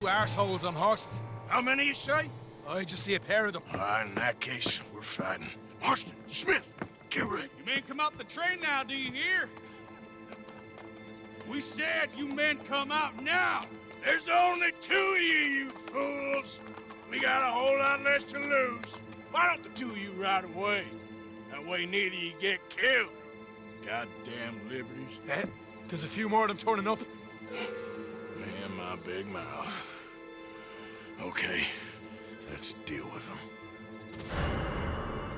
arseholes on horses. How many you say? I just see a pair of them. All right, in that case, we're fighting. Marston, Smith, get ready. You men come out the train now, do you hear? We said you men come out now. There's only two of you fools. We got a whole lot less to lose. Why don't the two of you ride away? That way neither you get killed. Goddamn liberties. Eh? There's a few more of them turning up. Man, my big mouth. Okay, let's deal with them.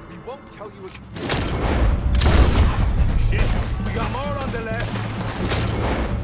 We won't tell you Shit, we got more on the left.